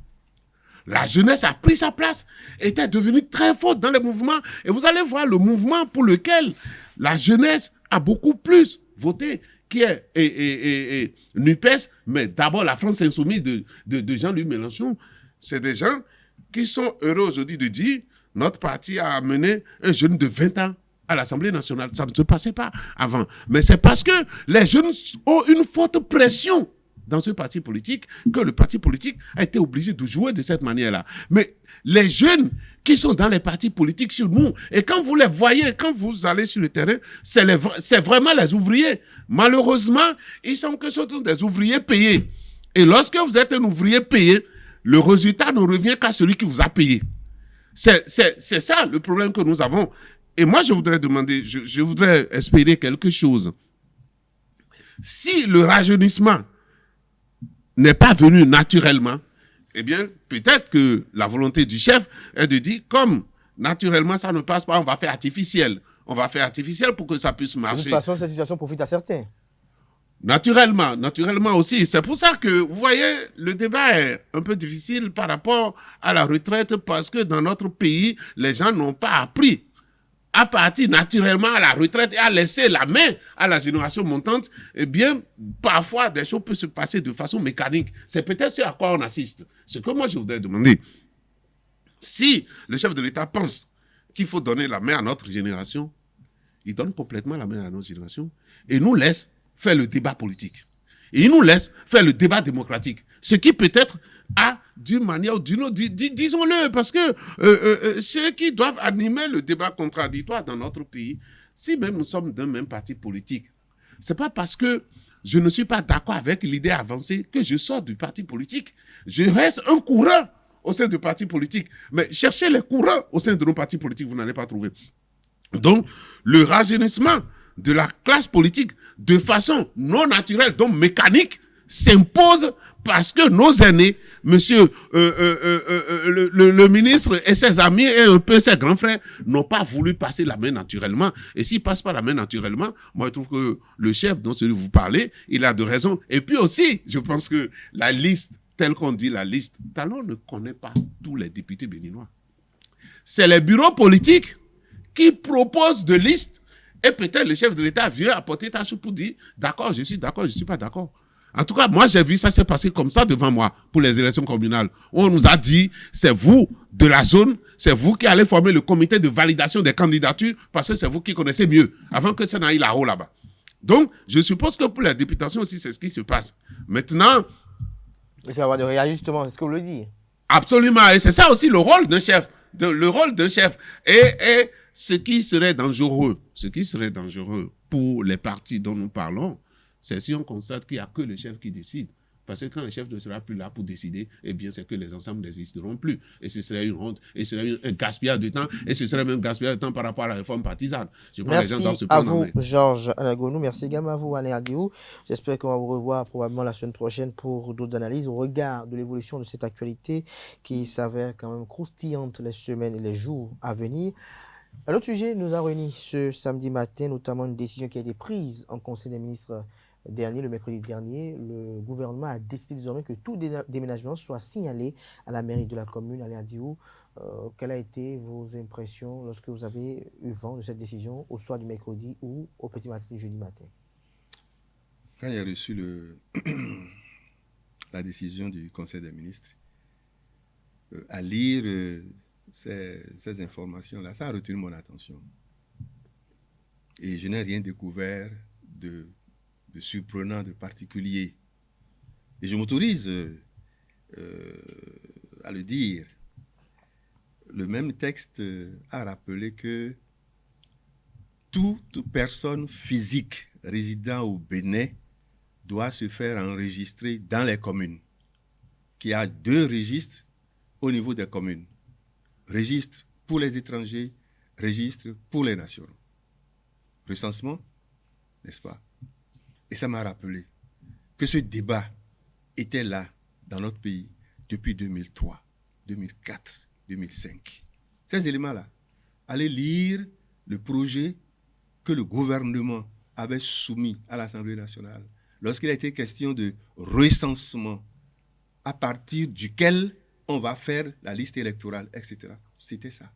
La jeunesse a pris sa place, était devenue très forte dans les mouvements. Et vous allez voir le mouvement pour lequel la jeunesse a beaucoup plus voté, qui est NUPES, mais d'abord la France insoumise de Jean-Louis Mélenchon. C'est des gens qui sont heureux aujourd'hui de dire notre parti a amené un jeune de 20 ans à l'Assemblée nationale. Ça ne se passait pas avant. Mais c'est parce que les jeunes ont une forte pression dans ce parti politique que le parti politique a été obligé de jouer de cette manière-là. Mais les jeunes qui sont dans les partis politiques sur nous, et quand vous les voyez, quand vous allez sur le terrain, c'est vraiment les ouvriers. Malheureusement, ils sont que surtout des ouvriers payés. Et lorsque vous êtes un ouvrier payé, le résultat ne revient qu'à celui qui vous a payé. C'est ça le problème que nous avons. Et moi, je voudrais demander, je voudrais espérer quelque chose. Si le rajeunissement n'est pas venu naturellement, eh bien, peut-être que la volonté du chef est de dire, comme naturellement ça ne passe pas, on va faire artificiel. On va faire artificiel pour que ça puisse marcher. De toute façon, cette situation profite à certains. Naturellement aussi. C'est pour ça que, vous voyez, le débat est un peu difficile par rapport à la retraite parce que dans notre pays, les gens n'ont pas appris à partir naturellement à la retraite et à laisser la main à la génération montante. Eh bien, parfois, des choses peuvent se passer de façon mécanique. C'est peut-être ce à quoi on assiste. Ce que moi, je voudrais demander, si le chef de l'État pense qu'il faut donner la main à notre génération, il donne complètement la main à notre génération et nous laisse faire le débat politique. Et il nous laisse faire le débat démocratique. Ce qui peut-être a, d'une manière ou d'une autre, disons-le, parce que ceux qui doivent animer le débat contradictoire dans notre pays, si même nous sommes d'un même parti politique, c'est pas parce que je ne suis pas d'accord avec l'idée avancée que je sors du parti politique. Je reste un courant au sein du parti politique. Mais cherchez les courants au sein de nos partis politiques, vous n'allez pas trouver. Donc, le rajeunissement de la classe politique de façon non naturelle, donc mécanique, s'impose parce que nos aînés, monsieur le ministre et ses amis et un peu ses grands frères n'ont pas voulu passer la main naturellement. Et s'ils ne passent pas la main naturellement, moi je trouve que le chef dont celui vous parlez, il a de raison. Et puis aussi, je pense que la liste, telle qu'on dit la liste, Talon ne connaît pas tous les députés béninois. C'est les bureaux politiques qui proposent de listes et peut-être le chef de l'État vient apporter ta soupe pour dire d'accord, je suis d'accord, je ne suis pas d'accord. En tout cas, moi, j'ai vu ça s'est passé comme ça devant moi pour les élections communales. On nous a dit, c'est vous de la zone, c'est vous qui allez former le comité de validation des candidatures parce que c'est vous qui connaissez mieux avant que ça n'aille là-haut là-bas. Donc, je suppose que pour la députation aussi, c'est ce qui se passe. Maintenant... Il peut y avoir de réajustements, c'est ce que vous le dites. Absolument. Et c'est ça aussi le rôle d'un chef. Le rôle d'un chef. Et ce qui serait dangereux pour les partis dont nous parlons, c'est si on constate qu'il n'y a que le chef qui décide. Parce que quand le chef ne sera plus là pour décider, eh bien, c'est que les ensembles n'existeront plus. Et ce serait une honte, et ce serait un gaspillage de temps, et ce serait même un gaspillage de temps par rapport à la réforme partisane. Merci à vous, Georges Alagonou. Merci également à vous, Aléa Diou. J'espère qu'on va vous revoir probablement la semaine prochaine pour d'autres analyses au regard de l'évolution de cette actualité qui s'avère quand même croustillante les semaines et les jours à venir. Un autre sujet nous a réunis ce samedi matin, notamment une décision qui a été prise en Conseil des ministres dernier, le mercredi dernier. Le gouvernement a décidé désormais que tout déménagement soit signalé à la mairie de la commune, Aléa Diou. Quelles ont été vos impressions lorsque vous avez eu vent de cette décision au soir du mercredi ou au petit matin du jeudi matin? Quand j'ai reçu la décision du Conseil des ministres, à lire ces informations-là, ça a retenu mon attention. Et je n'ai rien découvert de surprenant, de particulier. Et je m'autorise à le dire. Le même texte a rappelé que toute personne physique résidant au Bénin doit se faire enregistrer dans les communes, qu'il y a 2 registres au niveau des communes. Registre pour les étrangers, registre pour les nationaux. Recensement, n'est-ce pas? Et ça m'a rappelé que ce débat était là dans notre pays depuis 2003, 2004, 2005. Ces éléments-là, allez lire le projet que le gouvernement avait soumis à l'Assemblée nationale lorsqu'il a été question de recensement à partir duquel on va faire la liste électorale, etc. C'était ça.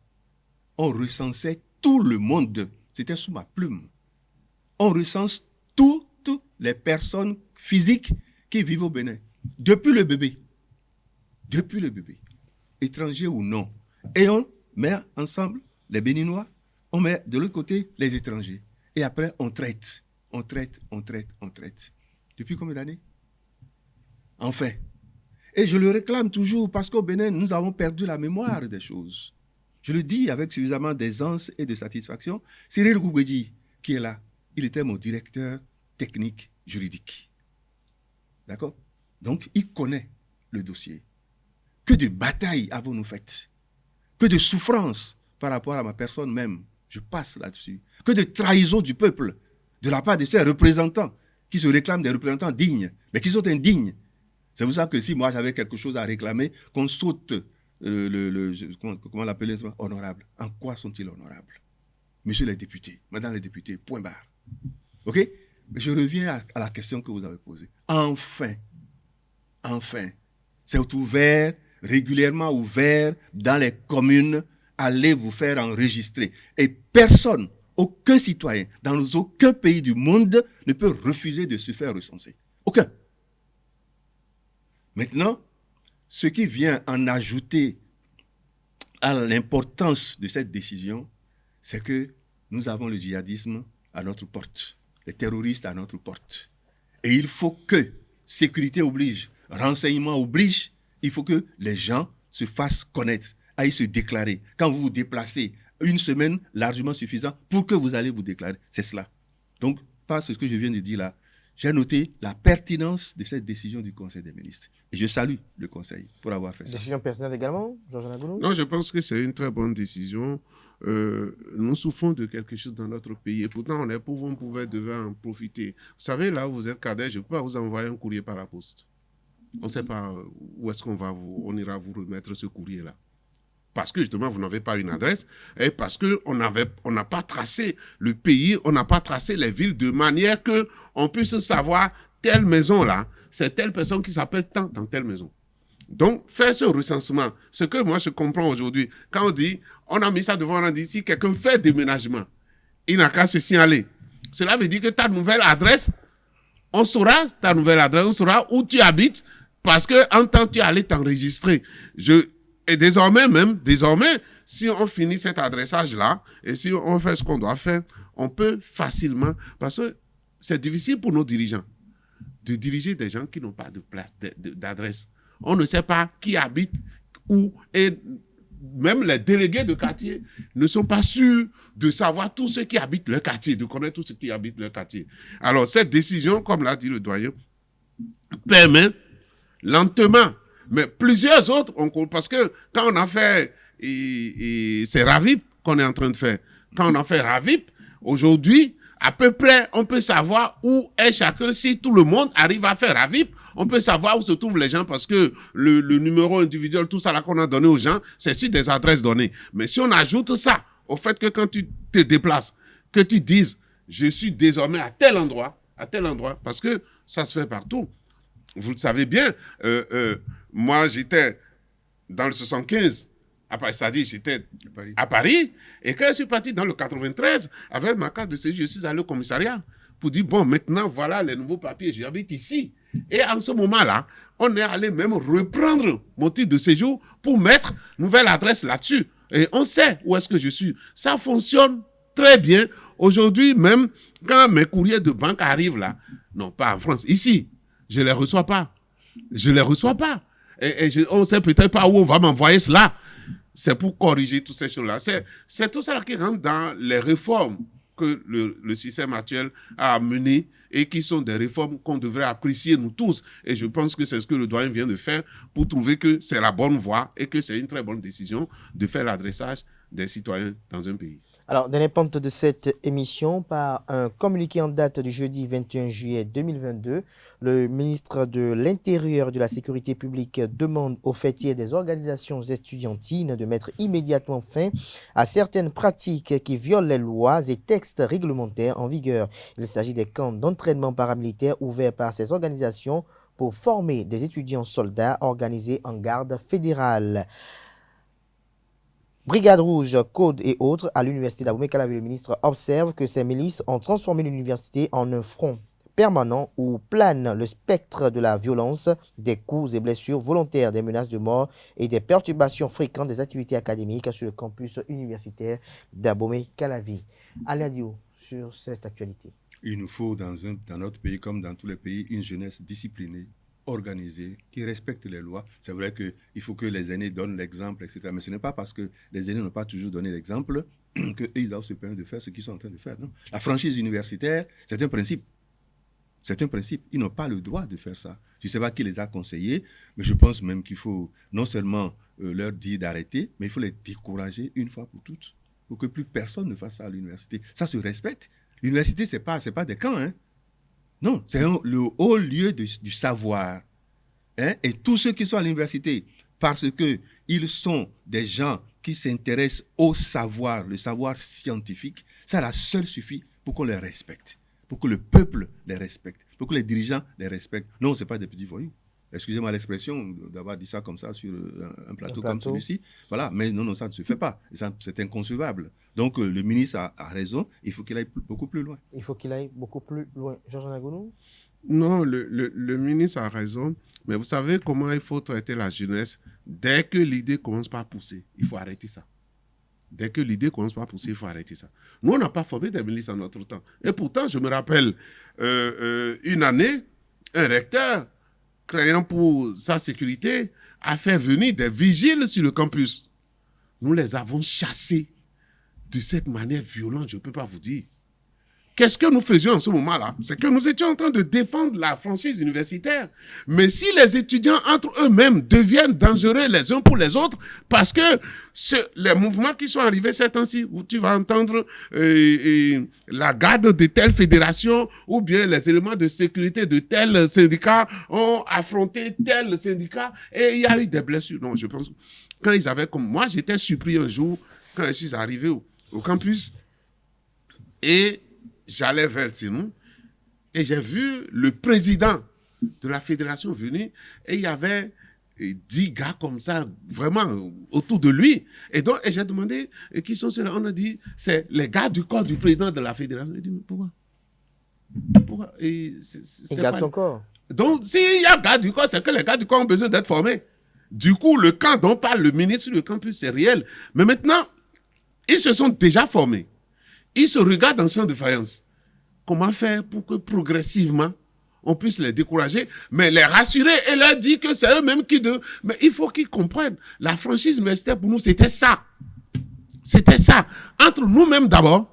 On recensait tout le monde. C'était sous ma plume. On recense toutes les personnes physiques qui vivent au Bénin. Depuis le bébé. Depuis le bébé. Étranger ou non. Et on met ensemble les Béninois, on met de l'autre côté les étrangers. Et après, on traite. On traite. Depuis combien d'années? Enfin. Et je le réclame toujours parce qu'au Bénin, nous avons perdu la mémoire des choses. Je le dis avec suffisamment d'aisance et de satisfaction. Cyril Goubedji, qui est là, il était mon directeur technique juridique. D'accord? Donc, il connaît le dossier. Que de batailles avons-nous faites? Que de souffrances par rapport à ma personne même. Je passe là-dessus. Que de trahison du peuple de la part de ces représentants qui se réclament des représentants dignes, mais qui sont indignes. C'est pour ça que si moi j'avais quelque chose à réclamer, qu'on saute comment l'appeler, honorable. En quoi sont-ils honorables? Monsieur les députés, madame les députés, point barre. OK? Je reviens à la question que vous avez posée. Enfin, c'est ouvert, régulièrement ouvert dans les communes, allez vous faire enregistrer. Et personne, aucun citoyen, dans aucun pays du monde ne peut refuser de se faire recenser. Aucun. Maintenant, ce qui vient en ajouter à l'importance de cette décision, c'est que nous avons le djihadisme à notre porte, les terroristes à notre porte. Et il faut que sécurité oblige, renseignement oblige, il faut que les gens se fassent connaître, aillent se déclarer. Quand vous vous déplacez, une semaine largement suffisant pour que vous allez vous déclarer. C'est cela. Donc, par ce que je viens de dire là, j'ai noté la pertinence de cette décision du Conseil des ministres. Et je salue le Conseil pour avoir fait ça. Décision pertinente également, Georges Anagoulou? Non, je pense que c'est une très bonne décision. Nous souffrons de quelque chose dans notre pays et pourtant on devait en profiter. Vous savez, là où vous êtes cadet, je ne peux pas vous envoyer un courrier par la poste. On ne sait pas où est-ce on ira vous remettre ce courrier-là. Parce que justement, vous n'avez pas une adresse et parce qu'on n'a pas tracé le pays, on n'a pas tracé les villes de manière qu'on puisse savoir telle maison-là, c'est telle personne qui s'appelle tant dans telle maison. Donc, faire ce recensement, ce que moi je comprends aujourd'hui, quand on dit, on a mis ça devant, on a dit, si quelqu'un fait déménagement, il n'a qu'à se signaler. Cela veut dire que ta nouvelle adresse, on saura ta nouvelle adresse, on saura où tu habites, parce qu'en temps tu allais t'enregistrer. Et désormais, si on finit cet adressage-là, et si on fait ce qu'on doit faire, on peut facilement, parce que c'est difficile pour nos dirigeants de diriger des gens qui n'ont pas de place, d'adresse. On ne sait pas qui habite où, et même les délégués de quartier ne sont pas sûrs de savoir tous ceux qui habitent le quartier, de connaître tous ceux qui habitent le quartier. Alors, cette décision, comme l'a dit le doyen, permet lentement, mais plusieurs autres, parce que quand on a fait, c'est Ravip qu'on est en train de faire, quand on a fait Ravip, aujourd'hui, à peu près, on peut savoir où est chacun. Si tout le monde arrive à faire Ravip, on peut savoir où se trouvent les gens parce que le numéro individuel, tout ça là qu'on a donné aux gens, c'est sur des adresses données. Mais si on ajoute ça au fait que quand tu te déplaces, que tu dises, je suis désormais à tel endroit, parce que ça se fait partout. Vous le savez bien, moi j'étais dans le 75, après ça dit j'étais à Paris, et quand je suis parti dans le 93, avec ma carte de séjour, je suis allé au commissariat pour dire, bon, maintenant voilà les nouveaux papiers, j'habite ici. Et en ce moment-là, on est allé même reprendre mon titre de séjour pour mettre nouvelle adresse là-dessus. Et on sait où est-ce que je suis. Ça fonctionne très bien. Aujourd'hui, même quand mes courriers de banque arrivent là, non pas en France, ici, je ne les reçois pas. Et on ne sait peut-être pas où on va m'envoyer cela. C'est pour corriger toutes ces choses-là. C'est tout ça qui rentre dans les réformes que le système actuel a amené et qui sont des réformes qu'on devrait apprécier nous tous. Et je pense que c'est ce que le doyen vient de faire pour trouver que c'est la bonne voie et que c'est une très bonne décision de faire l'adressage des citoyens dans un pays. Alors, dans les pentes de cette émission, par un communiqué en date du jeudi 21 juillet 2022, le ministre de l'Intérieur et de la Sécurité publique demande aux fêtiers des organisations estudiantines de mettre immédiatement fin à certaines pratiques qui violent les lois et textes réglementaires en vigueur. Il s'agit des camps d'entraînement paramilitaire ouverts par ces organisations pour former des étudiants soldats organisés en garde fédérale. Brigade Rouge, Code et autres, à l'université d'Abomey-Calavi, le ministre observe que ces milices ont transformé l'université en un front permanent où plane le spectre de la violence, des coups et blessures volontaires, des menaces de mort et des perturbations fréquentes des activités académiques sur le campus universitaire d'Abomey-Calavi. Alain Dio, sur cette actualité. Il nous faut dans notre pays comme dans tous les pays une jeunesse disciplinée, organisée, qui respecte les lois. C'est vrai qu'il faut que les aînés donnent l'exemple, etc. Mais ce n'est pas parce que les aînés n'ont pas toujours donné l'exemple qu'ils doivent se permettre de faire ce qu'ils sont en train de faire. Non. La franchise universitaire, c'est un principe. C'est un principe. Ils n'ont pas le droit de faire ça. Je ne sais pas qui les a conseillés, mais je pense même qu'il faut non seulement leur dire d'arrêter, mais il faut les décourager une fois pour toutes, pour que plus personne ne fasse ça à l'université. Ça se respecte. L'université, ce n'est pas des camps, hein. Non, c'est le haut lieu du savoir. Hein? Et tous ceux qui sont à l'université, parce qu'ils sont des gens qui s'intéressent au savoir, le savoir scientifique, ça la seule suffit pour qu'on les respecte, pour que le peuple les respecte, pour que les dirigeants les respectent. Non, ce n'est pas des petits voyous. Excusez-moi l'expression d'avoir dit ça comme ça sur un plateau comme celui-ci. Voilà, mais non, ça ne se fait pas. C'est inconcevable. Donc, le ministre a raison. Il faut qu'il aille beaucoup plus loin. Il faut qu'il aille beaucoup plus loin. Georges Anagounou? Non, le ministre a raison. Mais vous savez comment il faut traiter la jeunesse? Dès que l'idée commence par pousser, il faut arrêter ça. Dès que l'idée commence par pousser, il faut arrêter ça. Nous, on n'a pas formé des milices en notre temps. Et pourtant, je me rappelle une année, un recteur, craignant pour sa sécurité, a fait venir des vigiles sur le campus. Nous les avons chassés de cette manière violente, je ne peux pas vous dire. Qu'est-ce que nous faisions en ce moment-là? C'est que nous étions en train de défendre la franchise universitaire. Mais si les étudiants entre eux-mêmes deviennent dangereux les uns pour les autres, parce que les mouvements qui sont arrivés ces temps-ci, où tu vas entendre la garde de telle fédération ou bien les éléments de sécurité de tel syndicat ont affronté tel syndicat et il y a eu des blessures. Non, je pense, quand ils avaient comme moi, j'étais surpris un jour quand je suis arrivé au campus et j'allais vers Tsinou et j'ai vu le président de la fédération venir et il y avait 10 gars comme ça, vraiment autour de lui. Et donc, j'ai demandé qui sont ceux-là. On a dit, c'est les gars du corps du président de la fédération. J'ai dit, mais pourquoi Il garde son corps. Donc, s'il y a gars du corps, c'est que les gars du corps ont besoin d'être formés. Du coup, le camp dont parle le ministre sur le campus, c'est réel. Mais maintenant, ils se sont déjà formés. Ils se regardent en champ de faïence. Comment faire pour que progressivement, on puisse les décourager, mais les rassurer et leur dire que c'est eux-mêmes qui doivent... Mais il faut qu'ils comprennent. La franchise universitaire, pour nous, c'était ça. C'était ça. Entre nous-mêmes d'abord,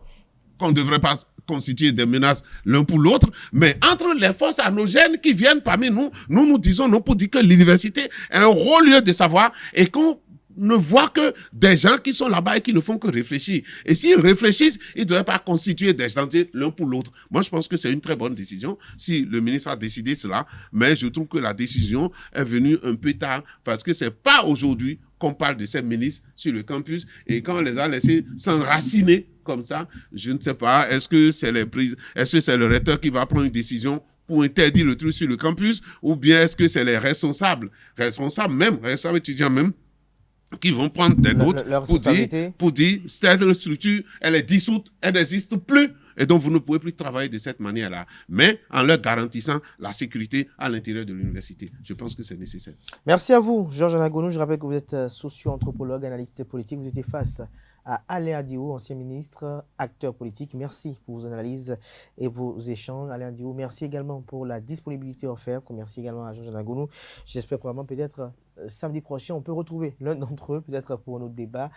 qu'on ne devrait pas constituer des menaces l'un pour l'autre, mais entre les forces anogènes qui viennent parmi nous, nous disons non pour dire que l'université est un haut lieu de savoir et qu'on ne voit que des gens qui sont là-bas et qui ne font que réfléchir. Et s'ils réfléchissent, ils ne devraient pas constituer des dangers l'un pour l'autre. Moi, je pense que c'est une très bonne décision si le ministre a décidé cela, mais je trouve que la décision est venue un peu tard parce que ce n'est pas aujourd'hui qu'on parle de ces milices sur le campus et quand on les a laissés s'enraciner comme ça, je ne sais pas, est-ce que c'est le recteur qui va prendre une décision pour interdire le truc sur le campus ou bien est-ce que c'est les responsables étudiants même, qui vont prendre des notes pour dire cette structure, elle est dissoute, elle n'existe plus. Et donc, vous ne pouvez plus travailler de cette manière-là. Mais en leur garantissant la sécurité à l'intérieur de l'université. Je pense que c'est nécessaire. Merci à vous, Georges Anagounou. Je rappelle que vous êtes socio-anthropologue, analyste politique. Vous étiez face à Alain Dio, ancien ministre, acteur politique. Merci pour vos analyses et vos échanges. Alain Dio, merci également pour la disponibilité offerte. Merci également à Georges Anagounou. J'espère probablement peut-être samedi prochain, on peut retrouver l'un d'entre eux, peut-être pour notre débat,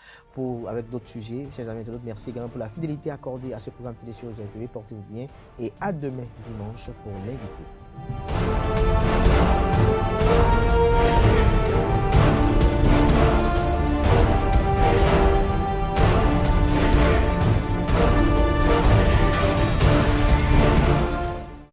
avec d'autres sujets. Chers amis internautes, merci également pour la fidélité accordée à ce programme télé sur EZAU TV. Portez-vous bien et à demain dimanche pour l'invité.